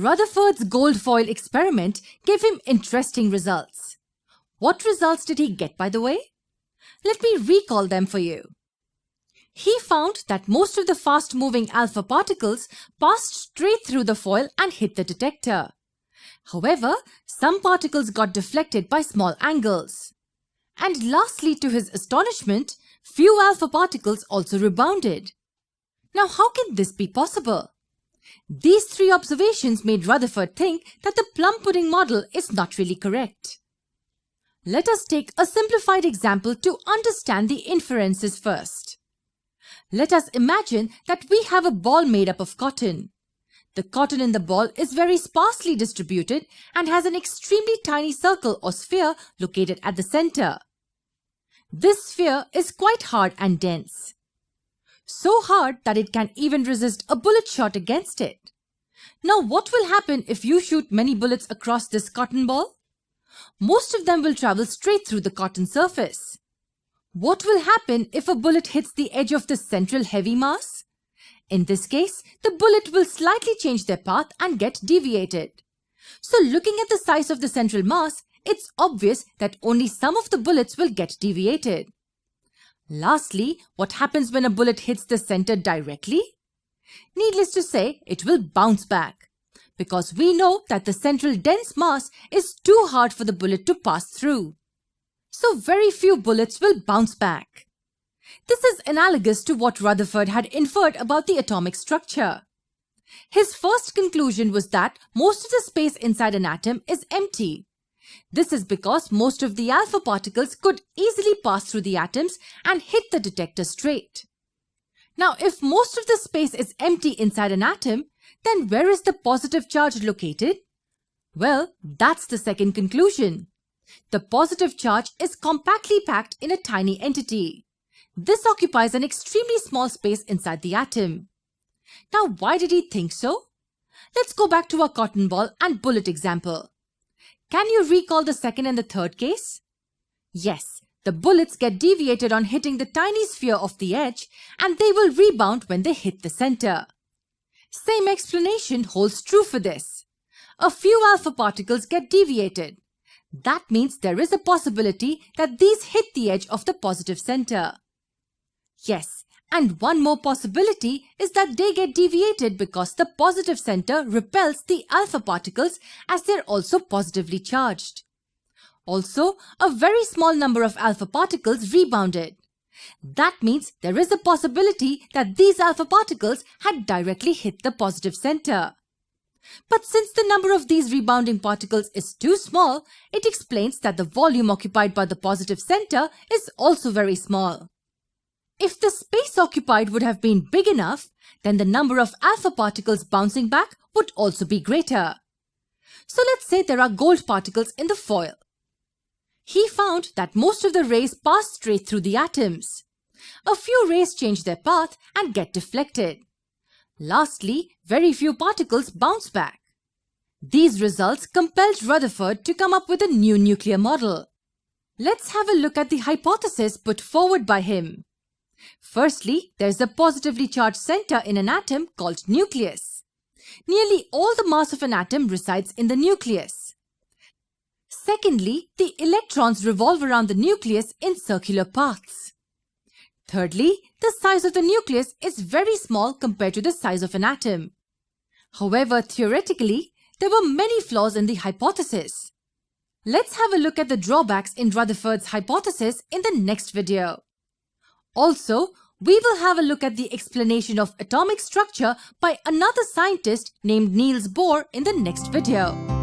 Rutherford's gold foil experiment gave him interesting results. What results did he get, by the way? Let me recall them for you. He found that most of the fast-moving alpha particles passed straight through the foil and hit the detector. However, some particles got deflected by small angles. And lastly, to his astonishment, few alpha particles also rebounded. Now, how can this be possible? These three observations made Rutherford think that the plum pudding model is not really correct. Let us take a simplified example to understand the inferences first. Let us imagine that we have a ball made up of cotton. The cotton in the ball is very sparsely distributed and has an extremely tiny circle or sphere located at the center. This sphere is quite hard and dense. So hard that it can even resist a bullet shot against it. Now, what will happen if you shoot many bullets across this cotton ball? Most of them will travel straight through the cotton surface. What will happen if a bullet hits the edge of the central heavy mass? In this case, the bullet will slightly change their path and get deviated. So looking at the size of the central mass, it's obvious that only some of the bullets will get deviated. Lastly, what happens when a bullet hits the center directly? Needless to say, it will bounce back, because we know that the central dense mass is too hard for the bullet to pass through. So very few bullets will bounce back. This is analogous to what Rutherford had inferred about the atomic structure. His first conclusion was that most of the space inside an atom is empty. This is because most of the alpha particles could easily pass through the atoms and hit the detector straight. Now, if most of the space is empty inside an atom, then where is the positive charge located? Well, that's the second conclusion. The positive charge is compactly packed in a tiny entity. This occupies an extremely small space inside the atom. Now, why did he think so? Let's go back to our cotton ball and bullet example. Can you recall the second and the third case? Yes, the bullets get deviated on hitting the tiny sphere of the edge, and they will rebound when they hit the center. Same explanation holds true for this. A few alpha particles get deviated. That means there is a possibility that these hit the edge of the positive center. Yes, and one more possibility is that they get deviated because the positive center repels the alpha particles as they're also positively charged. Also, a very small number of alpha particles rebounded. That means there is a possibility that these alpha particles had directly hit the positive center. But since the number of these rebounding particles is too small, it explains that the volume occupied by the positive center is also very small. If the space occupied would have been big enough, then the number of alpha particles bouncing back would also be greater. So let's say there are gold particles in the foil. He found that most of the rays pass straight through the atoms. A few rays change their path and get deflected. Lastly, very few particles bounce back. These results compelled Rutherford to come up with a new nuclear model. Let's have a look at the hypothesis put forward by him. Firstly, there's a positively charged center in an atom called nucleus. Nearly all the mass of an atom resides in the nucleus. Secondly, the electrons revolve around the nucleus in circular paths. Thirdly, the size of the nucleus is very small compared to the size of an atom. However, theoretically, there were many flaws in the hypothesis. Let's have a look at the drawbacks in Rutherford's hypothesis in the next video. Also, we will have a look at the explanation of atomic structure by another scientist named Niels Bohr in the next video.